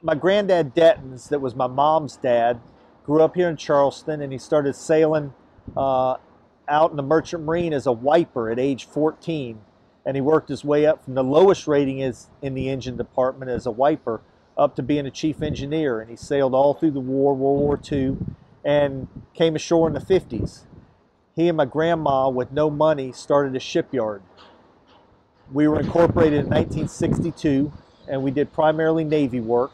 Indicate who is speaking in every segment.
Speaker 1: My granddad Detyens, that was my mom's dad, grew up here in Charleston, and he started sailing out in the merchant marine as a wiper at age 14. And he worked his way up from the lowest rating is in the engine department as a wiper up to being a chief engineer. And he sailed all through the war, World War II, and came ashore in the 50s. He and my grandma, with no money, started a shipyard. We were incorporated in 1962, and we did primarily Navy work.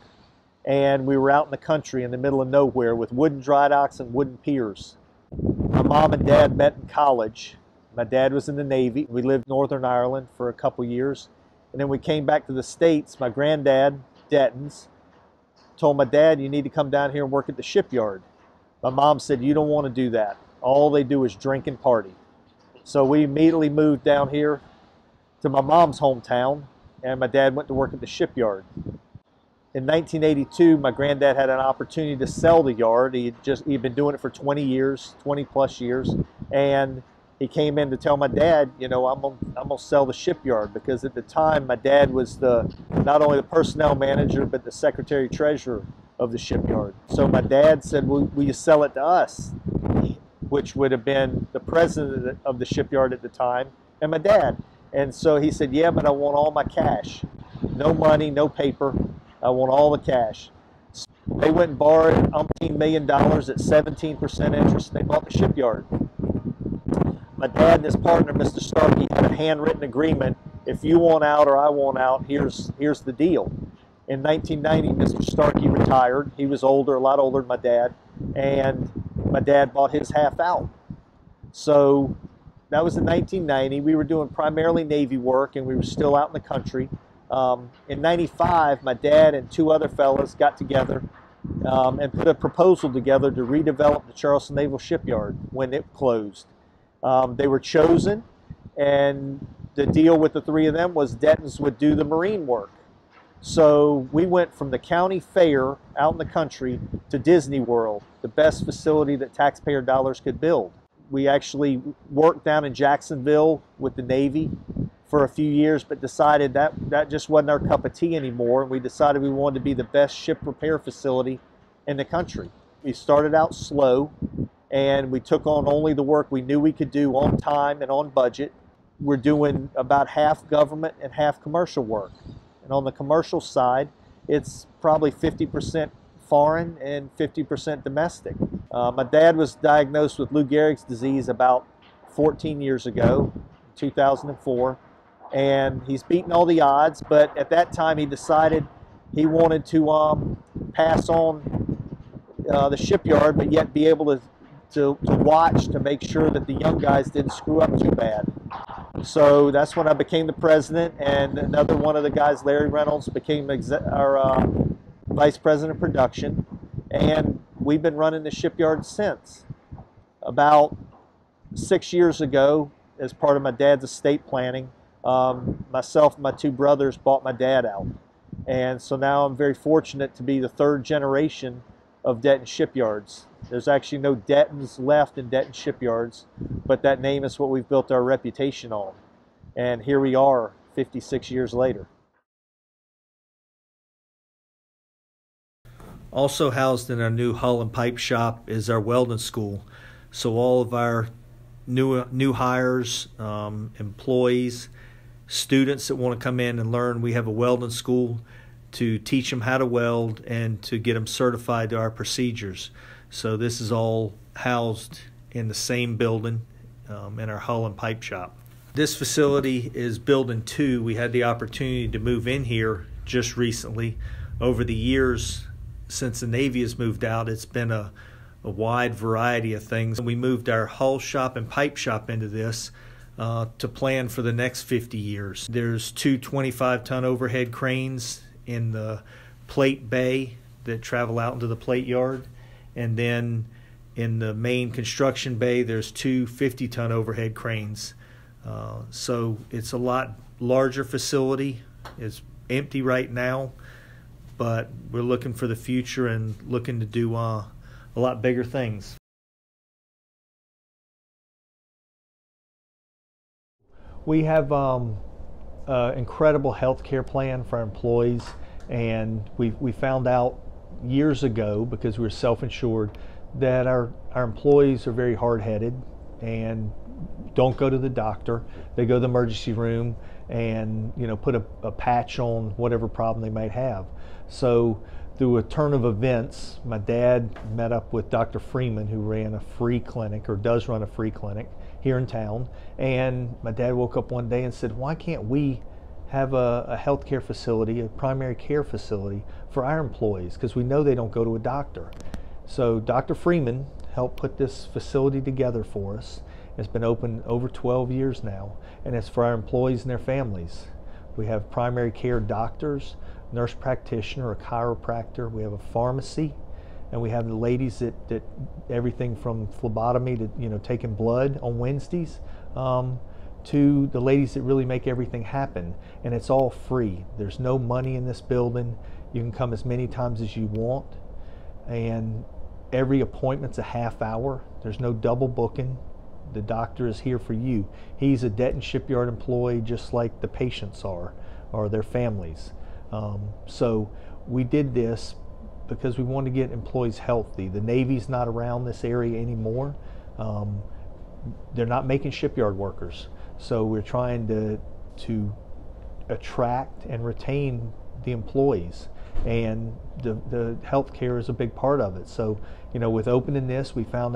Speaker 1: And we were out in the country in the middle of nowhere with wooden dry docks and wooden piers. My mom and dad met in college. My dad was in the Navy. We lived in Northern Ireland for a couple years. And then we came back to the States. My granddad, Detyens, told my dad, you need to come down here and work at the shipyard. My mom said, you don't want to do that. All they do is drink and party. So we immediately moved down here to my mom's hometown, and my dad went to work at the shipyard. In 1982, my granddad had an opportunity to sell the yard. He'd been doing it for 20 years, 20 plus years, and he came in to tell my dad, you know, I'm gonna sell the shipyard, because at the time my dad was not only the personnel manager but the secretary treasurer of the shipyard. So my dad said, will you sell it to us? Which would have been the president of the shipyard at the time and my dad. And so he said, yeah, but I want all my cash. No money, no paper. I want all the cash. So they went and borrowed $18 million at 17% interest, and they bought the shipyard. My dad and his partner, Mr. Starkey, had a handwritten agreement. If you want out or I want out, here's the deal. In 1990, Mr. Starkey retired. He was older, a lot older than my dad, and my dad bought his half out. So that was in 1990. We were doing primarily Navy work, and we were still out in the country. In 95, my dad and two other fellas got together and put a proposal together to redevelop the Charleston Naval Shipyard when it closed. They were chosen, and the deal with the three of them was Detyens would do the marine work. So we went from the county fair out in the country to Disney World, the best facility that taxpayer dollars could build. We actually worked down in Jacksonville with the Navy for a few years, but decided that just wasn't our cup of tea anymore. And we decided we wanted to be the best ship repair facility in the country. We started out slow, and we took on only the work we knew we could do on time and on budget. We're doing about half government and half commercial work. And on the commercial side, it's probably 50% foreign and 50% domestic. My dad was diagnosed with Lou Gehrig's disease about 14 years ago, 2004. And he's beaten all the odds, but at that time he decided he wanted to pass on the shipyard, but yet be able to watch to make sure that the young guys didn't screw up too bad. So that's when I became the president, and another one of the guys, Larry Reynolds, became our vice president of production, and we've been running the shipyard since. About 6 years ago, as part of my dad's estate planning, myself and my two brothers bought my dad out. And so now I'm very fortunate to be the third generation of Detyens Shipyards. There's actually no Detyens left in Detyens Shipyards, but that name is what we've built our reputation on. And here we are 56 years later. Also housed in our new hull and pipe shop is our welding school. So all of our new hires, employees, students that want to come in and learn, we have a welding school to teach them how to weld and to get them certified to our procedures. So this is all housed in the same building in our hull and pipe shop. This facility is building 2. We had the opportunity to move in here just recently. Over the years since the Navy has moved out, it's been a wide variety of things. We moved our hull shop and pipe shop into this to plan for the next 50 years. There's 2 25-ton overhead cranes in the plate bay that travel out into the plate yard, and then in the main construction bay there's 2 50-ton overhead cranes. So it's a lot larger facility. It's empty right now, but we're looking for the future and looking to do a lot bigger things. We have an incredible health care plan for our employees, And we found out years ago, because we were self-insured, that our employees are very hard-headed and don't go to the doctor. They go to the emergency room and put a patch on whatever problem they might have. So through a turn of events, my dad met up with Dr. Freeman, who ran a free clinic, or does run a free clinic here in town. And my dad woke up one day and said, why can't we have a healthcare facility, a primary care facility for our employees, because we know they don't go to a doctor. So Dr. Freeman helped put this facility together for us. It's been open over 12 years now, and it's for our employees and their families. We have primary care doctors, nurse practitioner, a chiropractor, we have a pharmacy, and we have the ladies that everything from phlebotomy to taking blood on Wednesdays, to the ladies that really make everything happen. And it's all free. There's no money in this building. You can come as many times as you want, and every appointment's a half hour. There's no double booking. The doctor is here for you. He's a Detyens Shipyard employee, just like the patients are, or their families. So we did this because we want to get employees healthy. The Navy's not around this area anymore. They're not making shipyard workers. So we're trying to attract and retain the employees, and the healthcare is a big part of it. So with opening this, we found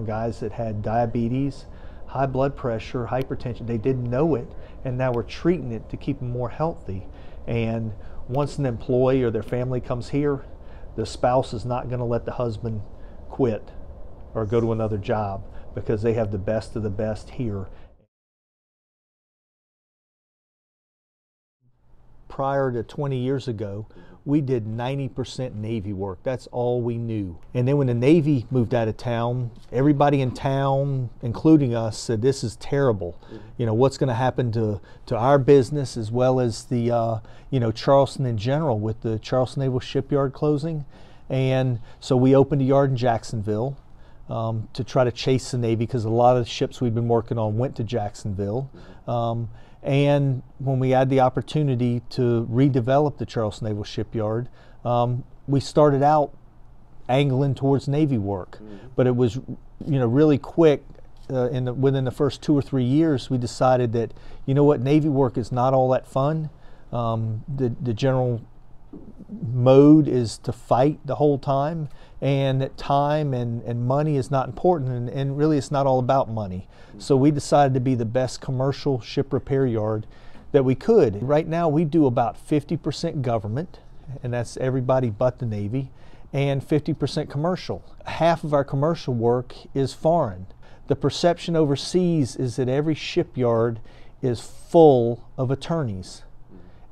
Speaker 1: guys that had diabetes, high blood pressure, hypertension. They didn't know it, and now we're treating it to keep them more healthy. And once an employee or their family comes here, the spouse is not going to let the husband quit or go to another job, because they have the best of the best here. Prior to 20 years ago, we did 90% Navy work. That's all we knew. And then when the Navy moved out of town, everybody in town, including us, said this is terrible. What's going to happen to our business, as well as the Charleston in general, with the Charleston Naval Shipyard closing. And so we opened a yard in Jacksonville to try to chase the Navy, because a lot of the ships we've been working on went to Jacksonville. And when we had the opportunity to redevelop the Charleston Naval Shipyard, we started out angling towards Navy work. But it was really quick. Within the first 2 or 3 years, we decided that Navy work is not all that fun. The general mode is to fight the whole time, and that time and money is not important, and really it's not all about money. So we decided to be the best commercial ship repair yard that we could. Right now we do about 50% government, and that's everybody but the Navy, and 50% commercial. Half of our commercial work is foreign. The perception overseas is that every shipyard is full of attorneys.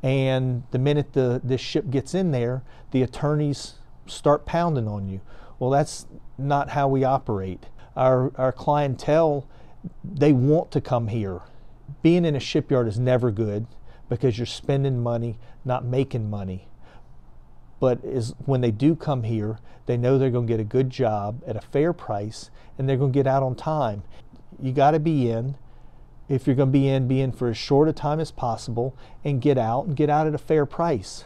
Speaker 1: And the minute this ship gets in there, the attorneys start pounding on you. Well, that's not how we operate. Our clientele, they want to come here. Being in a shipyard is never good, because you're spending money, not making money. But when they do come here, they know they're going to get a good job at a fair price, and they're going to get out on time. You got to be in. If you're going to be in for as short a time as possible, and get out at a fair price.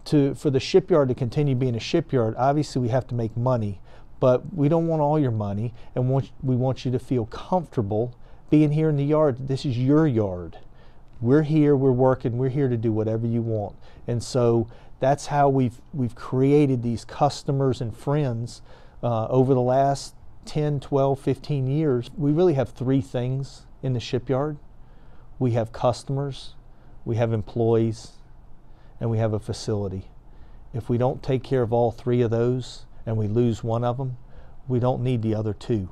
Speaker 1: For the shipyard to continue being a shipyard, obviously we have to make money, but we don't want all your money, and we want you to feel comfortable being here in the yard. This is your yard. We're here, we're working, we're here to do whatever you want. And so that's how we've created these customers and friends over the last 10, 12, 15 years. We really have 3 things in the shipyard. We have customers, we have employees, and we have a facility. If we don't take care of all 3 of those, and we lose one of them, we don't need the other 2.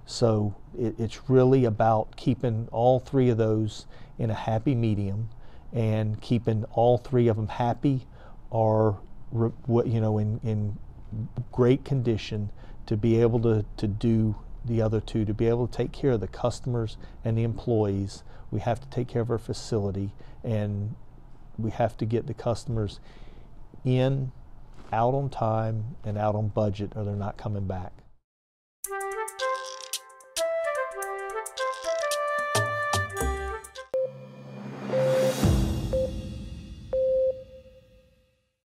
Speaker 1: So it's really about keeping all 3 of those in a happy medium, and keeping all 3 of them happy, or in great condition to be able to do the other 2, to be able to take care of the customers and the employees. We have to take care of our facility, and we have to get the customers in, out on time, and out on budget, or they're not coming back.